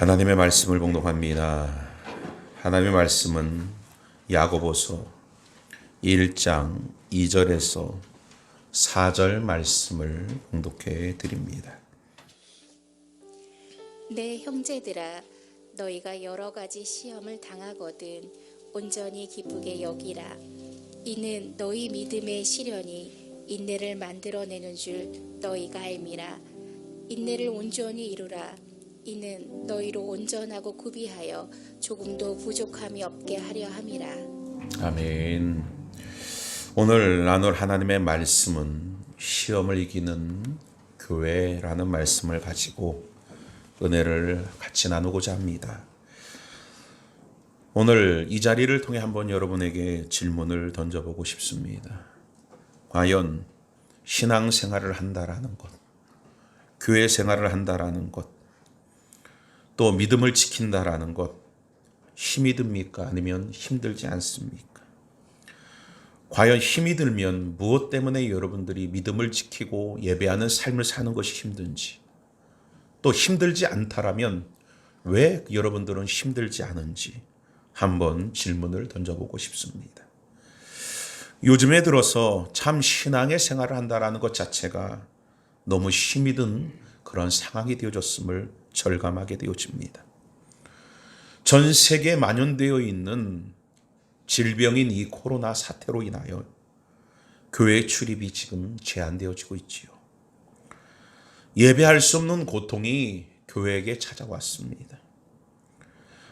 하나님의 말씀을 봉독합니다. 하나님의 말씀은 야고보서 1장 2절에서 4절 말씀을 봉독해 드립니다. 내 형제들아, 너희가 여러 가지 시험을 당하거든 온전히 기쁘게 여기라. 이는 너희 믿음의 시련이 인내를 만들어내는 줄 너희가 알미라. 인내를 온전히 이루라. 이는 너희로 온전하고 구비하여 조금도 부족함이 없게 하려 함이라. 아멘. 오늘 나눌 하나님의 말씀은 시험을 이기는 교회라는 말씀을 가지고 은혜를 같이 나누고자 합니다. 오늘 이 자리를 통해 한번 여러분에게 질문을 던져보고 싶습니다. 과연 신앙생활을 한다라는 것, 교회 생활을 한다라는 것, 또 믿음을 지킨다라는 것, 힘이 듭니까? 아니면 힘들지 않습니까? 과연 힘이 들면 무엇 때문에 여러분들이 믿음을 지키고 예배하는 삶을 사는 것이 힘든지, 또 힘들지 않다라면 왜 여러분들은 힘들지 않은지 한번 질문을 던져보고 싶습니다. 요즘에 들어서 참 신앙의 생활을 한다라는 것 자체가 너무 힘이 든 그런 상황이 되어졌음을 절감하게 되어집니다. 전 세계에 만연되어 있는 질병인 이 코로나 사태로 인하여 교회 출입이 지금 제한되어지고 있지요. 예배할 수 없는 고통이 교회에게 찾아왔습니다.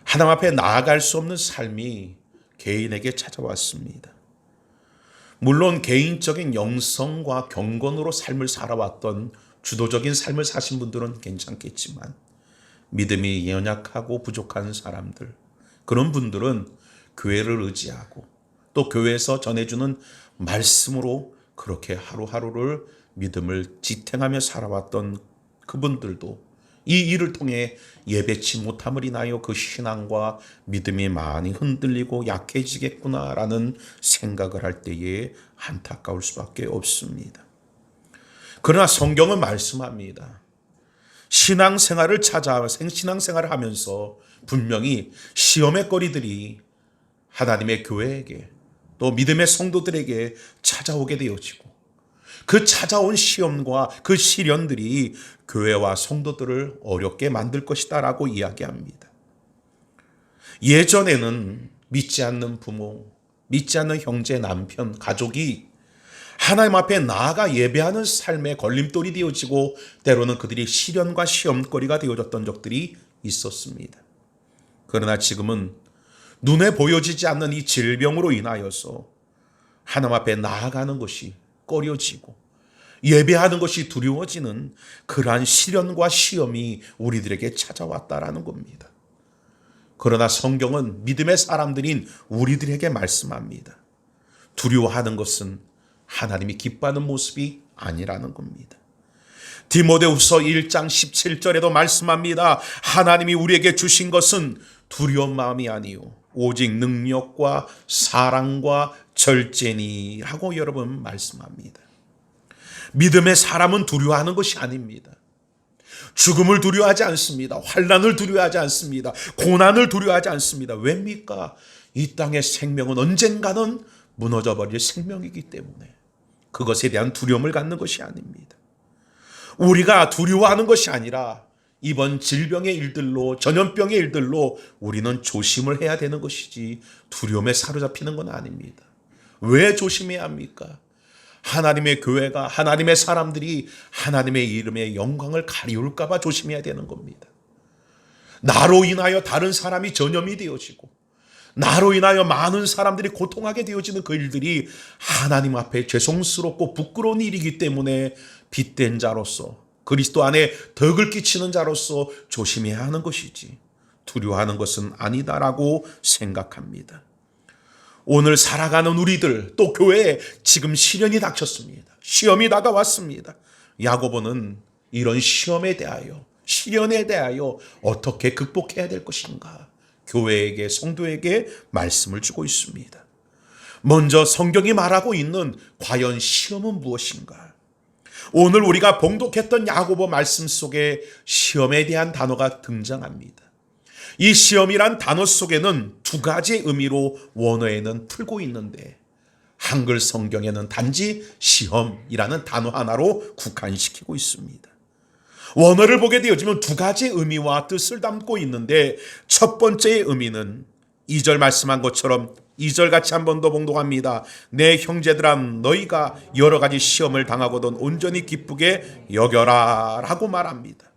하나님 앞에 나아갈 수 없는 삶이 개인에게 찾아왔습니다. 물론 개인적인 영성과 경건으로 삶을 살아왔던 주도적인 삶을 사신 분들은 괜찮겠지만 믿음이 연약하고 부족한 사람들, 그런 분들은 교회를 의지하고 또 교회에서 전해주는 말씀으로 그렇게 하루하루를 믿음을 지탱하며 살아왔던 그분들도 이 일을 통해 예배치 못함을 인하여 그 신앙과 믿음이 많이 흔들리고 약해지겠구나라는 생각을 할 때에 안타까울 수밖에 없습니다. 그러나 성경은 말씀합니다. 신앙생활을 신앙생활을 하면서 분명히 시험의 거리들이 하나님의 교회에게 또 믿음의 성도들에게 찾아오게 되어지고 그 찾아온 시험과 그 시련들이 교회와 성도들을 어렵게 만들 것이다 라고 이야기합니다. 예전에는 믿지 않는 부모, 믿지 않는 형제, 남편, 가족이 하나님 앞에 나아가 예배하는 삶의 걸림돌이 되어지고 때로는 그들이 시련과 시험거리가 되어졌던 적들이 있었습니다. 그러나 지금은 눈에 보여지지 않는 이 질병으로 인하여서 하나님 앞에 나아가는 것이 꺼려지고 예배하는 것이 두려워지는 그러한 시련과 시험이 우리들에게 찾아왔다라는 겁니다. 그러나 성경은 믿음의 사람들인 우리들에게 말씀합니다. 두려워하는 것은 하나님이 기뻐하는 모습이 아니라는 겁니다. 디모데후서 1장 17절에도 말씀합니다. 하나님이 우리에게 주신 것은 두려운 마음이 아니요 오직 능력과 사랑과 절제니 하고 여러분 말씀합니다. 믿음의 사람은 두려워하는 것이 아닙니다. 죽음을 두려워하지 않습니다. 환난을 두려워하지 않습니다. 고난을 두려워하지 않습니다. 왜입니까? 이 땅의 생명은 언젠가는 무너져버릴 생명이기 때문에 그것에 대한 두려움을 갖는 것이 아닙니다. 우리가 두려워하는 것이 아니라 이번 질병의 일들로 전염병의 일들로 우리는 조심을 해야 되는 것이지 두려움에 사로잡히는 건 아닙니다. 왜 조심해야 합니까? 하나님의 교회가 하나님의 사람들이 하나님의 이름의 영광을 가리울까 봐 조심해야 되는 겁니다. 나로 인하여 다른 사람이 전염이 되어지고 나로 인하여 많은 사람들이 고통하게 되어지는 그 일들이 하나님 앞에 죄송스럽고 부끄러운 일이기 때문에 빛된 자로서 그리스도 안에 덕을 끼치는 자로서 조심해야 하는 것이지 두려워하는 것은 아니다라고 생각합니다. 오늘 살아가는 우리들 또 교회에 지금 시련이 닥쳤습니다. 시험이 다가왔습니다. 야고보는 이런 시험에 대하여 시련에 대하여 어떻게 극복해야 될 것인가 교회에게 성도에게 말씀을 주고 있습니다. 먼저 성경이 말하고 있는 과연 시험은 무엇인가? 오늘 우리가 봉독했던 야고보 말씀 속에 시험에 대한 단어가 등장합니다. 이 시험이란 단어 속에는 두 가지의 의미로 원어에는 풀고 있는데 한글 성경에는 단지 시험이라는 단어 하나로 국한시키고 있습니다. 원어를 보게 되어지면 두 가지의 의미와 뜻을 담고 있는데 첫 번째의 의미는 2절 말씀한 것처럼 2절 같이 한 번 더 봉독합니다. 내 형제들아 너희가 여러 가지 시험을 당하거든 온전히 기쁘게 여겨라 라고 말합니다.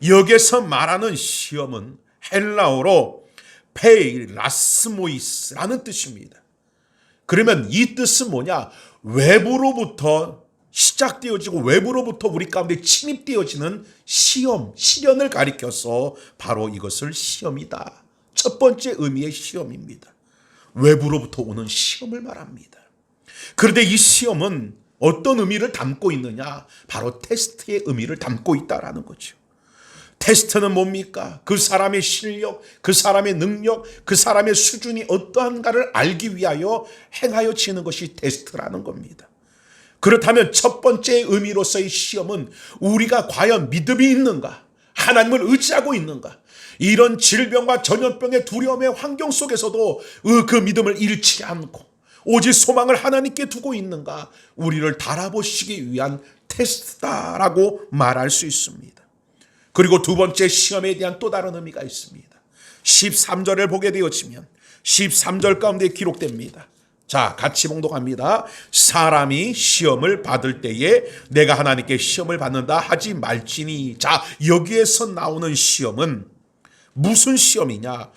여기서 말하는 시험은 헬라어로 페이라스모이스라는 뜻입니다. 그러면 이 뜻은 뭐냐? 외부로부터 시작되어지고 외부로부터 우리 가운데 침입되어지는 시험, 시련을 가리켜서 바로 이것을 시험이다. 첫 번째 의미의 시험입니다. 외부로부터 오는 시험을 말합니다. 그런데 이 시험은 어떤 의미를 담고 있느냐? 바로 테스트의 의미를 담고 있다라는 거죠. 테스트는 뭡니까? 그 사람의 실력, 그 사람의 능력, 그 사람의 수준이 어떠한가를 알기 위하여 행하여지는 것이 테스트라는 겁니다. 그렇다면 첫 번째 의미로서의 시험은 우리가 과연 믿음이 있는가? 하나님을 의지하고 있는가? 이런 질병과 전염병의 두려움의 환경 속에서도 그 믿음을 잃지 않고 오직 소망을 하나님께 두고 있는가? 우리를 달아보시기 위한 테스트다라고 말할 수 있습니다. 그리고 두 번째 시험에 대한 또 다른 의미가 있습니다. 13절을 보게 되어지면 13절 가운데 기록됩니다. 자, 같이 봉독합니다. 사람이 시험을 받을 때에 내가 하나님께 시험을 받는다 하지 말지니. 자, 여기에서 나오는 시험은 무슨 시험이냐?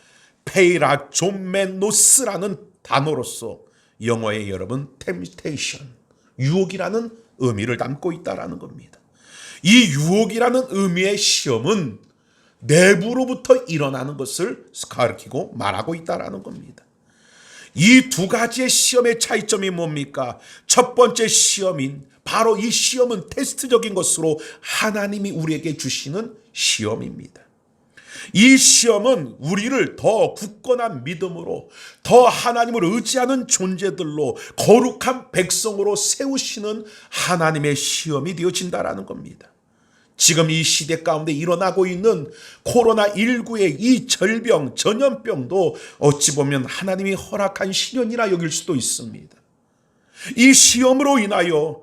페이라존메노스라는 단어로서 영어에 여러분 temptation, 유혹이라는 의미를 담고 있다라는 겁니다. 이 유혹이라는 의미의 시험은 내부로부터 일어나는 것을 가리키고 말하고 있다라는 겁니다. 이 두 가지의 시험의 차이점이 뭡니까? 첫 번째 시험인 바로 이 시험은 테스트적인 것으로 하나님이 우리에게 주시는 시험입니다. 이 시험은 우리를 더 굳건한 믿음으로, 더 하나님을 의지하는 존재들로, 거룩한 백성으로 세우시는 하나님의 시험이 되어진다라는 겁니다. 지금 이 시대 가운데 일어나고 있는 코로나19의 이 절병, 전염병도 어찌 보면 하나님이 허락한 시련이라 여길 수도 있습니다. 이 시험으로 인하여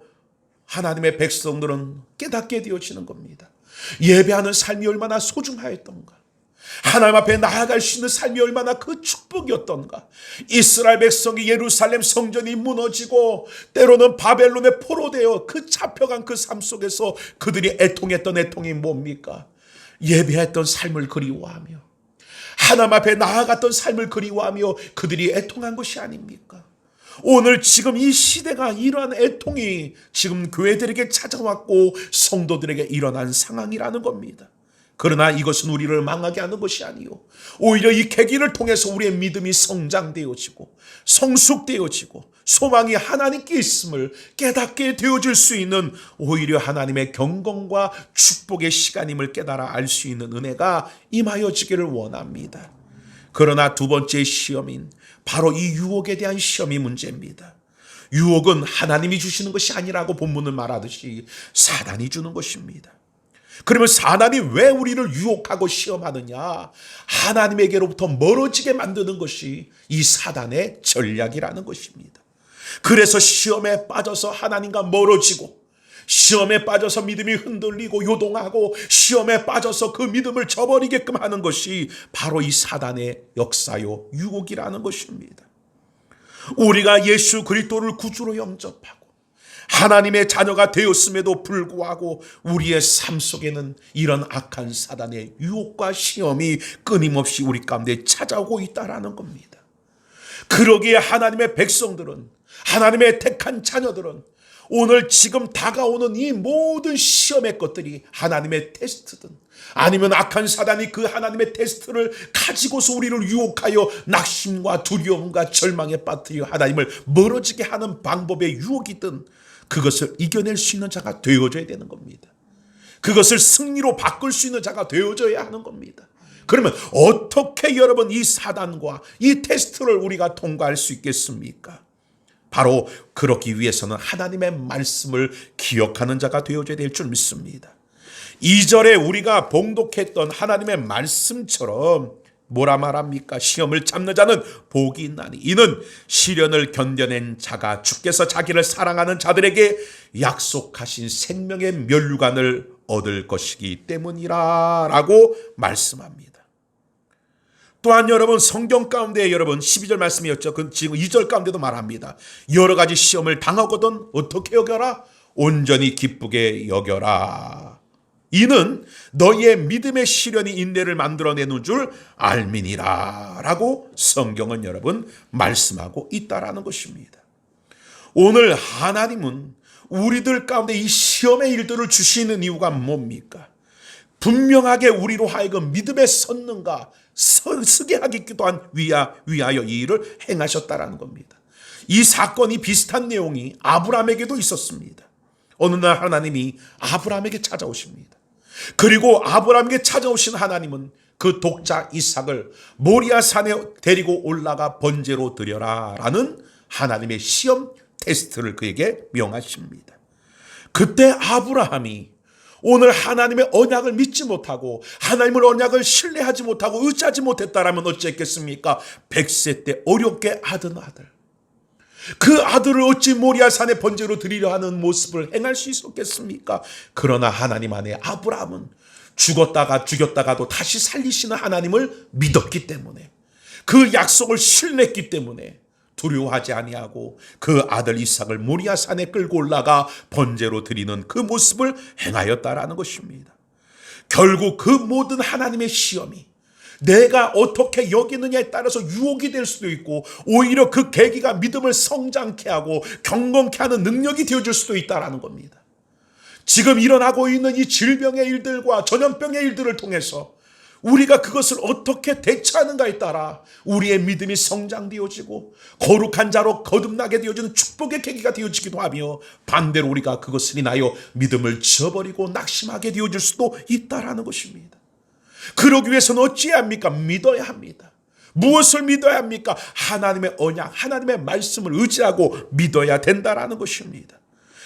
하나님의 백성들은 깨닫게 되어지는 겁니다. 예배하는 삶이 얼마나 소중하였던가, 하나님 앞에 나아갈 수 있는 삶이 얼마나 그 축복이었던가. 이스라엘 백성이 예루살렘 성전이 무너지고 때로는 바벨론에 포로되어 그 잡혀간 그 삶 속에서 그들이 애통했던 애통이 뭡니까? 예배했던 삶을 그리워하며 하나님 앞에 나아갔던 삶을 그리워하며 그들이 애통한 것이 아닙니까? 오늘 지금 이 시대가 이러한 애통이 지금 교회들에게 찾아왔고 성도들에게 일어난 상황이라는 겁니다. 그러나 이것은 우리를 망하게 하는 것이 아니요, 오히려 이 계기를 통해서 우리의 믿음이 성장되어지고 성숙되어지고 소망이 하나님께 있음을 깨닫게 되어질 수 있는 오히려 하나님의 경건과 축복의 시간임을 깨달아 알 수 있는 은혜가 임하여지기를 원합니다. 그러나 두 번째 시험인 바로 이 유혹에 대한 시험이 문제입니다. 유혹은 하나님이 주시는 것이 아니라고 본문은 말하듯이 사단이 주는 것입니다. 그러면 사단이 왜 우리를 유혹하고 시험하느냐? 하나님에게로부터 멀어지게 만드는 것이 이 사단의 전략이라는 것입니다. 그래서 시험에 빠져서 하나님과 멀어지고, 시험에 빠져서 믿음이 흔들리고 요동하고, 시험에 빠져서 그 믿음을 저버리게끔 하는 것이 바로 이 사단의 역사요, 유혹이라는 것입니다. 우리가 예수 그리스도를 구주로 영접하고 하나님의 자녀가 되었음에도 불구하고 우리의 삶 속에는 이런 악한 사단의 유혹과 시험이 끊임없이 우리 가운데 찾아오고 있다라는 겁니다. 그러기에 하나님의 백성들은, 하나님의 택한 자녀들은 오늘 지금 다가오는 이 모든 시험의 것들이 하나님의 테스트든 아니면 악한 사단이 그 하나님의 테스트를 가지고서 우리를 유혹하여 낙심과 두려움과 절망에 빠뜨려 하나님을 멀어지게 하는 방법의 유혹이든 그것을 이겨낼 수 있는 자가 되어져야 되는 겁니다. 그것을 승리로 바꿀 수 있는 자가 되어져야 하는 겁니다. 그러면 어떻게 여러분 이 사단과 이 테스트를 우리가 통과할 수 있겠습니까? 바로 그렇기 위해서는 하나님의 말씀을 기억하는 자가 되어져야 될 줄 믿습니다. 2절에 우리가 봉독했던 하나님의 말씀처럼 뭐라 말합니까? 시험을 참는 자는 복이 있나니 이는 시련을 견뎌낸 자가 주께서 자기를 사랑하는 자들에게 약속하신 생명의 면류관을 얻을 것이기 때문이라 라고 말씀합니다. 또한 여러분 성경 가운데 여러분 12절 말씀이었죠. 지금 2절 가운데도 말합니다. 여러 가지 시험을 당하거든 어떻게 여겨라? 온전히 기쁘게 여겨라. 이는 너희의 믿음의 시련이 인내를 만들어내는 줄 알미니라 라고 성경은 여러분 말씀하고 있다라는 것입니다. 오늘 하나님은 우리들 가운데 이 시험의 일들을 주시는 이유가 뭡니까? 분명하게 우리로 하여금 믿음의 선능과 서게 하기 또한 위하여 이 일을 행하셨다라는 겁니다. 이 사건이 비슷한 내용이 아브라함에게도 있었습니다. 어느 날 하나님이 아브라함에게 찾아오십니다. 그리고 아브라함에게 찾아오신 하나님은 그 독자 이삭을 모리아 산에 데리고 올라가 번제로 드려라 라는 하나님의 시험 테스트를 그에게 명하십니다. 그때 아브라함이 오늘 하나님의 언약을 믿지 못하고 하나님의 언약을 신뢰하지 못하고 의지하지 못했다라면 어찌했겠습니까? 100세 때 어렵게 얻은 아들, 그 아들을 어찌 모리아 산에 번제로 드리려 하는 모습을 행할 수 있었겠습니까? 그러나 하나님 안에 아브라함은 죽였다가도 다시 살리시는 하나님을 믿었기 때문에, 그 약속을 신뢰했기 때문에 두려워하지 아니하고 그 아들 이삭을 모리아 산에 끌고 올라가 번제로 드리는 그 모습을 행하였다라는 것입니다. 결국 그 모든 하나님의 시험이 내가 어떻게 여기느냐에 따라서 유혹이 될 수도 있고 오히려 그 계기가 믿음을 성장케 하고 경건케 하는 능력이 되어줄 수도 있다라는 겁니다. 지금 일어나고 있는 이 질병의 일들과 전염병의 일들을 통해서 우리가 그것을 어떻게 대처하는가에 따라 우리의 믿음이 성장되어지고 거룩한 자로 거듭나게 되어지는 축복의 계기가 되어지기도 하며, 반대로 우리가 그것을 인하여 믿음을 저버리고 낙심하게 되어질 수도 있다라는 것입니다. 그러기 위해서는 어찌해야 합니까? 믿어야 합니다. 무엇을 믿어야 합니까? 하나님의 언약, 하나님의 말씀을 의지하고 믿어야 된다라는 것입니다.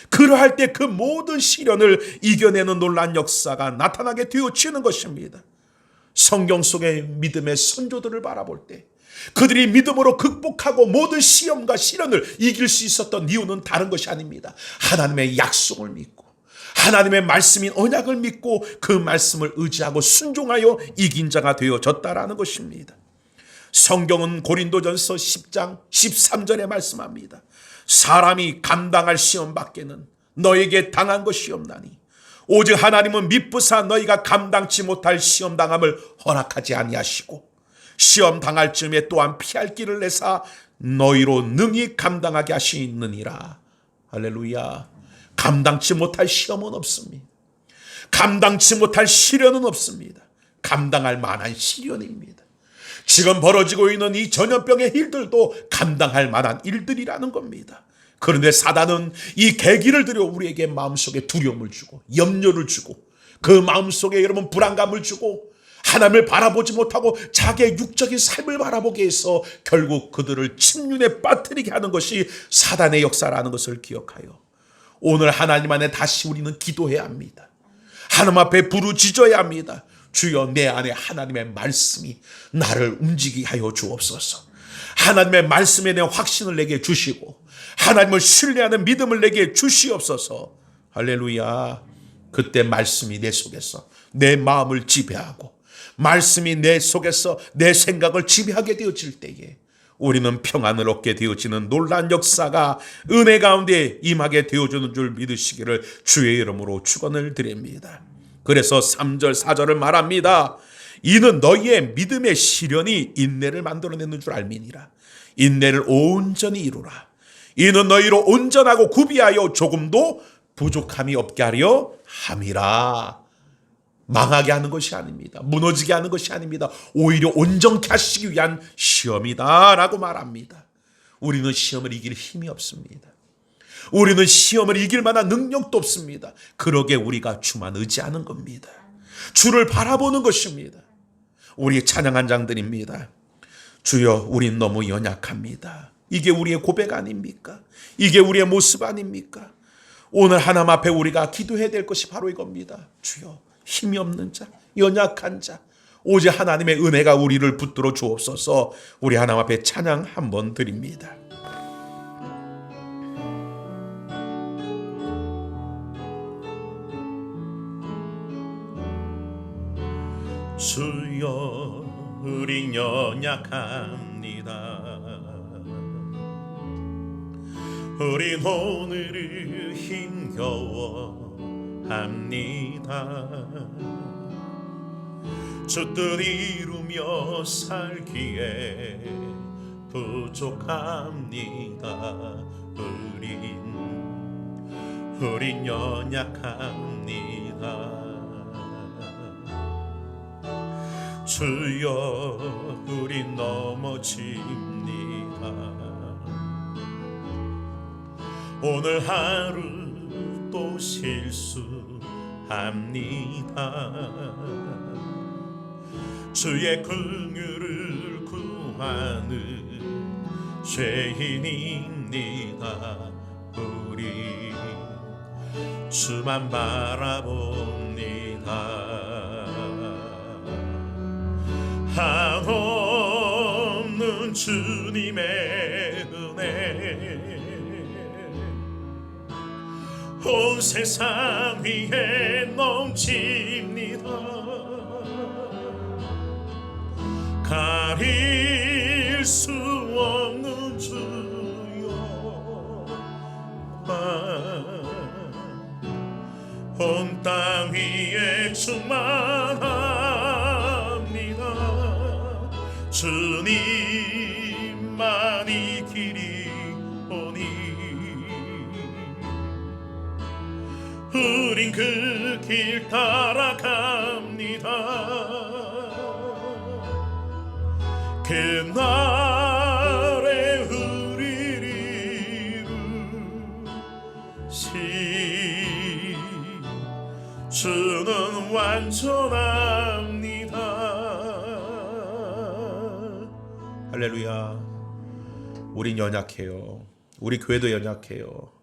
그러할 때 그 모든 시련을 이겨내는 놀라운 역사가 나타나게 되어지는 것입니다. 성경 속의 믿음의 선조들을 바라볼 때 그들이 믿음으로 극복하고 모든 시험과 시련을 이길 수 있었던 이유는 다른 것이 아닙니다. 하나님의 약속을 믿고 하나님의 말씀인 언약을 믿고 그 말씀을 의지하고 순종하여 이긴 자가 되어졌다라는 것입니다. 성경은 고린도전서 10장 13절에 말씀합니다. 사람이 감당할 시험 밖에는 너에게 당한 것이 없나니 오직 하나님은 미쁘사 너희가 감당치 못할 시험 당함을 허락하지 아니하시고 시험 당할 즈음에 또한 피할 길을 내사 너희로 능히 감당하게 하시느니라. 할렐루야. 감당치 못할 시험은 없습니다. 감당치 못할 시련은 없습니다. 감당할 만한 시련입니다. 지금 벌어지고 있는 이 전염병의 일들도 감당할 만한 일들이라는 겁니다. 그런데 사단은 이 계기를 들여 우리에게 마음속에 두려움을 주고 염려를 주고 그 마음속에 여러분 불안감을 주고 하나님을 바라보지 못하고 자기의 육적인 삶을 바라보게 해서 결국 그들을 침륜에 빠뜨리게 하는 것이 사단의 역사라는 것을 기억하여 오늘 하나님 안에 다시 우리는 기도해야 합니다. 하나님 앞에 부르짖어야 합니다. 주여, 내 안에 하나님의 말씀이 나를 움직이게 하여 주옵소서. 하나님의 말씀에 대한 확신을 내게 주시고 하나님을 신뢰하는 믿음을 내게 주시옵소서. 할렐루야. 그때 말씀이 내 속에서 내 마음을 지배하고 말씀이 내 속에서 내 생각을 지배하게 되어질 때에 우리는 평안을 얻게 되어지는 놀라운 역사가 은혜 가운데 임하게 되어주는 줄 믿으시기를 주의 이름으로 축원을 드립니다. 그래서 3절 4절을 말합니다. 이는 너희의 믿음의 시련이 인내를 만들어내는 줄 알미니라. 인내를 온전히 이루라. 이는 너희로 온전하고 구비하여 조금도 부족함이 없게 하려 함이라. 망하게 하는 것이 아닙니다. 무너지게 하는 것이 아닙니다. 오히려 온전케 하시기 위한 시험이다 라고 말합니다. 우리는 시험을 이길 힘이 없습니다. 우리는 시험을 이길 만한 능력도 없습니다. 그러게 우리가 주만 의지하는 겁니다. 주를 바라보는 것입니다. 우리 찬양한 장들입니다. 주여, 우린 너무 연약합니다. 이게 우리의 고백 아닙니까? 이게 우리의 모습 아닙니까? 오늘 하나님 앞에 우리가 기도해야 될 것이 바로 이겁니다. 주여, 힘이 없는 자, 연약한 자, 오직 하나님의 은혜가 우리를 붙들어 주옵소서. 우리 하나님 앞에 찬양 한번 드립니다. 주여 우리 연약합니다. 우린 오늘을 힘겨워합니다. 주 뜻 이루며 살기에 부족합니다. 우린 연약합니다. 주여 우린 넘어집니다. 오늘 하루 또 실수합니다. 주의 긍휼을 구하는 죄인입니다. 우리 주만 바라봅니다. 한없는 주님의 은혜 온 세상 위에 넘칩니다. 가릴 수 없는 주여 온 땅 위에 충만합니다. 주님만이 길이 오니 우린 그 길 따라갑니다. 그날에 우리를 이루시 주는 완전합니다. 할렐루야. 우린 연약해요. 우리 교회도 연약해요.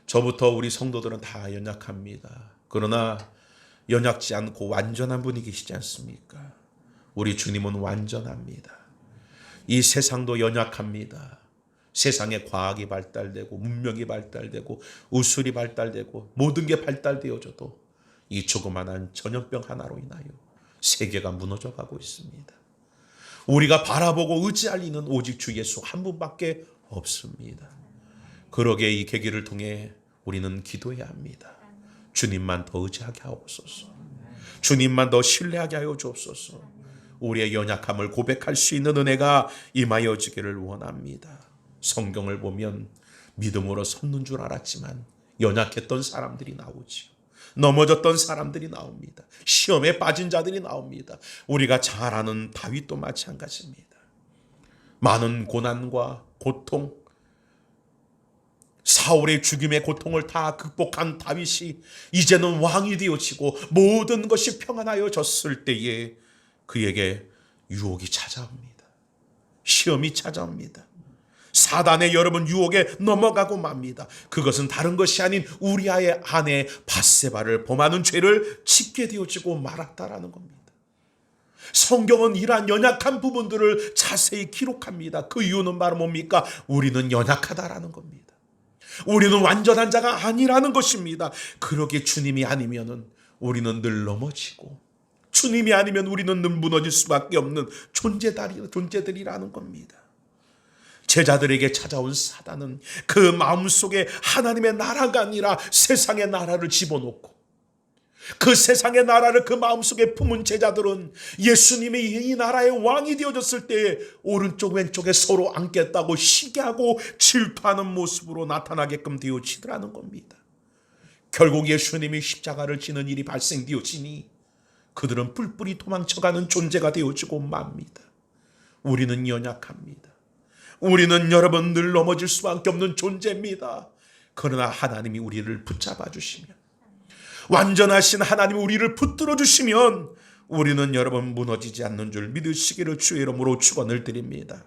저부터 우리 성도들은 다 연약합니다. 그러나 연약지 않고 완전한 분이 계시지 않습니까? 우리 주님은 완전합니다. 이 세상도 연약합니다. 세상에 과학이 발달되고 문명이 발달되고 의술이 발달되고 모든 게 발달되어져도 이 조그만한 전염병 하나로 인하여 세계가 무너져가고 있습니다. 우리가 바라보고 의지할 이는 오직 주 예수 한 분밖에 없습니다. 그러기에 이 계기를 통해 우리는 기도해야 합니다. 주님만 더 의지하게 하옵소서. 주님만 더 신뢰하게 하여 주옵소서. 우리의 연약함을 고백할 수 있는 은혜가 임하여 주기를 원합니다. 성경을 보면 믿음으로 섰는 줄 알았지만 연약했던 사람들이 나오지요. 넘어졌던 사람들이 나옵니다. 시험에 빠진 자들이 나옵니다. 우리가 잘 아는 다윗도 마찬가지입니다. 많은 고난과 고통, 사울의 죽임의 고통을 다 극복한 다윗이 이제는 왕이 되어지고 모든 것이 평안하여졌을 때에 그에게 유혹이 찾아옵니다. 시험이 찾아옵니다. 사단의 여러분 유혹에 넘어가고 맙니다. 그것은 다른 것이 아닌 우리아의 아내 밧세바를 범하는 죄를 짓게 되어지고 말았다라는 겁니다. 성경은 이러한 연약한 부분들을 자세히 기록합니다. 그 이유는 바로 뭡니까? 우리는 연약하다라는 겁니다. 우리는 완전한 자가 아니라는 것입니다. 그러기에 주님이 아니면은 우리는 늘 넘어지고 주님이 아니면 우리는 늘 무너질 수밖에 없는 존재들이라는 겁니다. 제자들에게 찾아온 사단은 그 마음속에 하나님의 나라가 아니라 세상의 나라를 집어넣고 그 세상의 나라를 그 마음속에 품은 제자들은 예수님이 이 나라의 왕이 되어졌을 때 오른쪽 왼쪽에 서로 앉겠다고 시기하고 질투하는 모습으로 나타나게끔 되어지더라는 겁니다. 결국 예수님이 십자가를 지는 일이 발생되어지니 그들은 뿔뿔이 도망쳐가는 존재가 되어지고 맙니다. 우리는 연약합니다. 우리는 여러분 늘 넘어질 수밖에 없는 존재입니다. 그러나 하나님이 우리를 붙잡아 주시면, 완전하신 하나님이 우리를 붙들어 주시면 우리는 여러분 무너지지 않는 줄 믿으시기를 주의 이름으로 축원을 드립니다.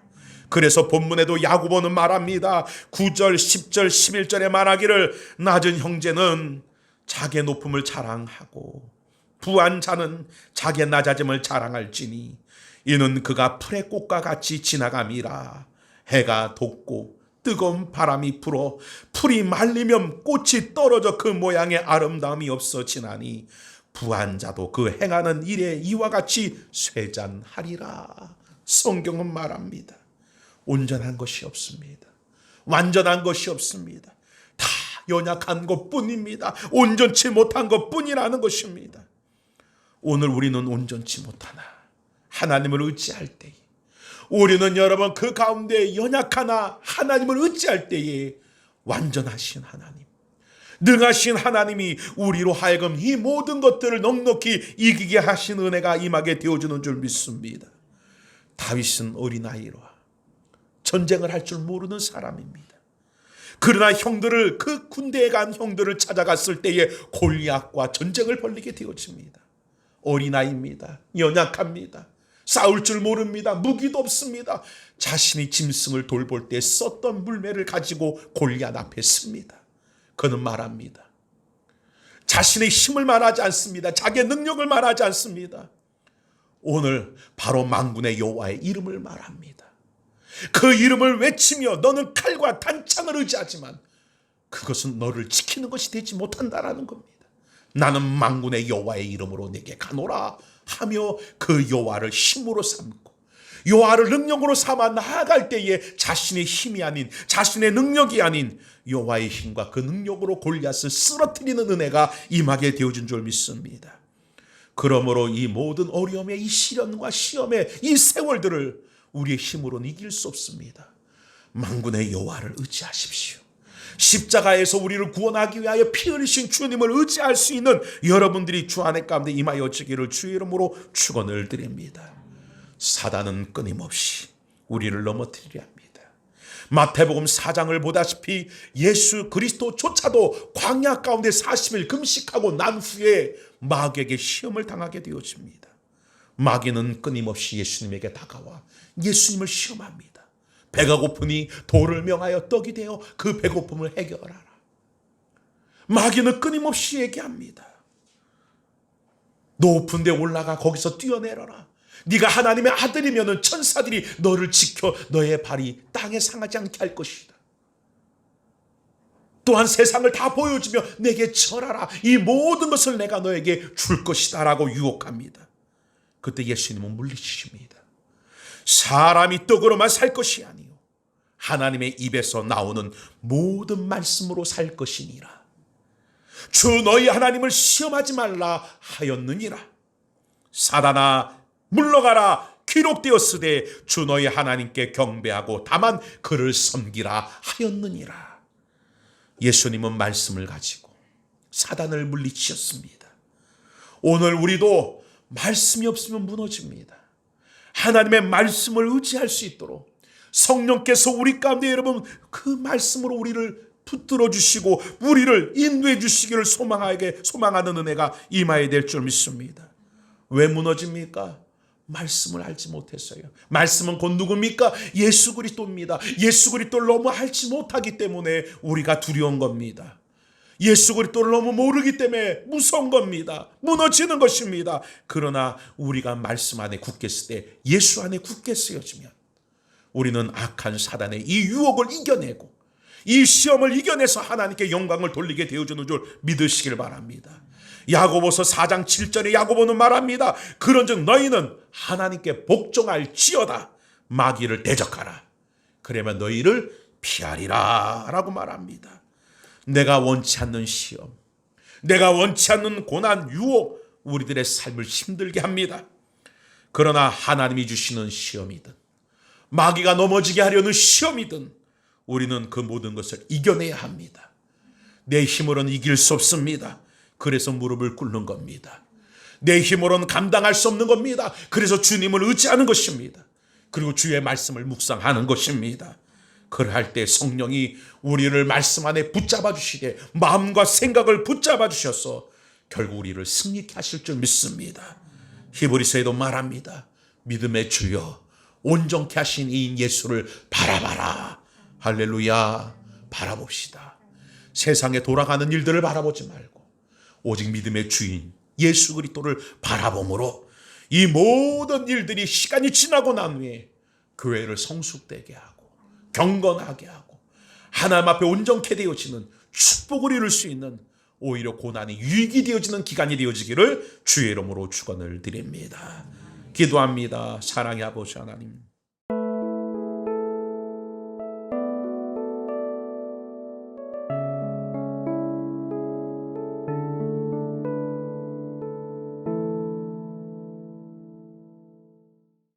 그래서 본문에도 야고보는 말합니다. 9절, 10절, 11절에 말하기를 낮은 형제는 자기의 높음을 자랑하고 부한 자는 자기의 낮아짐을 자랑할지니 이는 그가 풀의 꽃과 같이 지나감이라. 해가 돋고 뜨거운 바람이 불어 풀이 말리면 꽃이 떨어져 그 모양의 아름다움이 없어지나니 부한 자도 그 행하는 일에 이와 같이 쇠잔하리라. 성경은 말합니다. 온전한 것이 없습니다. 완전한 것이 없습니다. 다 연약한 것뿐입니다. 온전치 못한 것뿐이라는 것입니다. 오늘 우리는 온전치 못하나 하나님을 의지할 때에, 우리는 여러분 그 가운데 연약하나 하나님을 의지할 때에 완전하신 하나님, 능하신 하나님이 우리로 하여금 이 모든 것들을 넉넉히 이기게 하신 은혜가 임하게 되어주는 줄 믿습니다. 다윗은 어린아이로 전쟁을 할 줄 모르는 사람입니다. 그러나 형들을, 그 군대에 간 형들을 찾아갔을 때에 골리앗과 전쟁을 벌이게 되어집니다. 어린아이입니다. 연약합니다. 싸울 줄 모릅니다. 무기도 없습니다. 자신이 짐승을 돌볼 때 썼던 물매를 가지고 골리앗 앞에 섭니다. 그는 말합니다. 자신의 힘을 말하지 않습니다. 자기의 능력을 말하지 않습니다. 오늘 바로 만군의 여호와의 이름을 말합니다. 그 이름을 외치며 너는 칼과 단창을 의지하지만 그것은 너를 지키는 것이 되지 못한다라는 겁니다. 나는 만군의 여호와의 이름으로 내게 가노라 하며 그 여호와를 힘으로 삼고 여호와를 능력으로 삼아 나아갈 때에 자신의 힘이 아닌, 자신의 능력이 아닌 여호와의 힘과 그 능력으로 골리앗을 쓰러뜨리는 은혜가 임하게 되어진 줄 믿습니다. 그러므로 이 모든 어려움의, 이 시련과 시험의 이 세월들을 우리의 힘으로는 이길 수 없습니다. 만군의 여호와를 의지하십시오. 십자가에서 우리를 구원하기 위하여 피 흘리신 주님을 의지할 수 있는 여러분들이 주 안에 가운데 임하여 지기를 주의 이름으로 축원을 드립니다. 사단은 끊임없이 우리를 넘어뜨리려 합니다. 마태복음 4장을 보다시피 예수 그리스도조차도 광야 가운데 40일 금식하고 난 후에 마귀에게 시험을 당하게 되어집니다. 마귀는 끊임없이 예수님에게 다가와 예수님을 시험합니다. 배가 고프니 돌을 명하여 떡이 되어 그 배고픔을 해결하라. 마귀는 끊임없이 얘기합니다. 높은 데 올라가 거기서 뛰어내려라. 네가 하나님의 아들이면 천사들이 너를 지켜 너의 발이 땅에 상하지 않게 할 것이다. 또한 세상을 다 보여주며 내게 절하라. 이 모든 것을 내가 너에게 줄 것이다 라고 유혹합니다. 그때 예수님은 물리치십니다. 사람이 떡으로만 살 것이 아니요 하나님의 입에서 나오는 모든 말씀으로 살 것이니라. 주 너희 하나님을 시험하지 말라 하였느니라. 사단아 물러가라. 기록되었으되 주 너희 하나님께 경배하고 다만 그를 섬기라 하였느니라. 예수님은 말씀을 가지고 사단을 물리치셨습니다. 오늘 우리도 말씀이 없으면 무너집니다. 하나님의 말씀을 의지할 수 있도록 성령께서 우리 가운데 여러분 그 말씀으로 우리를 붙들어 주시고 우리를 인도해 주시기를 소망하는 은혜가 임하게 될 줄 믿습니다. 왜 무너집니까? 말씀을 알지 못했어요. 말씀은 곧 누굽니까? 예수 그리스도입니다. 예수 그리스도를 너무 알지 못하기 때문에 우리가 두려운 겁니다. 예수 그리스도를 너무 모르기 때문에 무서운 겁니다. 무너지는 것입니다. 그러나 우리가 말씀 안에 굳게 쓸 때, 예수 안에 굳게 쓰여지면 우리는 악한 사단의 이 유혹을 이겨내고 이 시험을 이겨내서 하나님께 영광을 돌리게 되어주는 줄 믿으시길 바랍니다. 야고보서 4장 7절에 야고보는 말합니다. 그런즉 너희는 하나님께 복종할지어다. 마귀를 대적하라. 그러면 너희를 피하리라 라고 말합니다. 내가 원치 않는 시험, 내가 원치 않는 고난, 유혹 우리들의 삶을 힘들게 합니다. 그러나 하나님이 주시는 시험이든 마귀가 넘어지게 하려는 시험이든 우리는 그 모든 것을 이겨내야 합니다. 내 힘으로는 이길 수 없습니다. 그래서 무릎을 꿇는 겁니다. 내 힘으로는 감당할 수 없는 겁니다. 그래서 주님을 의지하는 것입니다. 그리고 주의 말씀을 묵상하는 것입니다. 그럴 때 성령이 우리를 말씀 안에 붙잡아 주시되 마음과 생각을 붙잡아 주셔서 결국 우리를 승리케 하실 줄 믿습니다. 히브리서에도 말합니다. 믿음의 주여 온전케 하신 이인 예수를 바라봐라. 할렐루야. 바라봅시다. 세상에 돌아가는 일들을 바라보지 말고 오직 믿음의 주인 예수 그리스도를 바라봄으로 이 모든 일들이 시간이 지나고 난 후에 교회를 성숙되게 하고 경건하게 하고 하나님 앞에 온전케 되어지는 축복을 이룰 수 있는, 오히려 고난이 유익이 되어지는 기간이 되어지기를 주의 이름으로 축원을 드립니다. 기도합니다. 사랑의 아버지 하나님,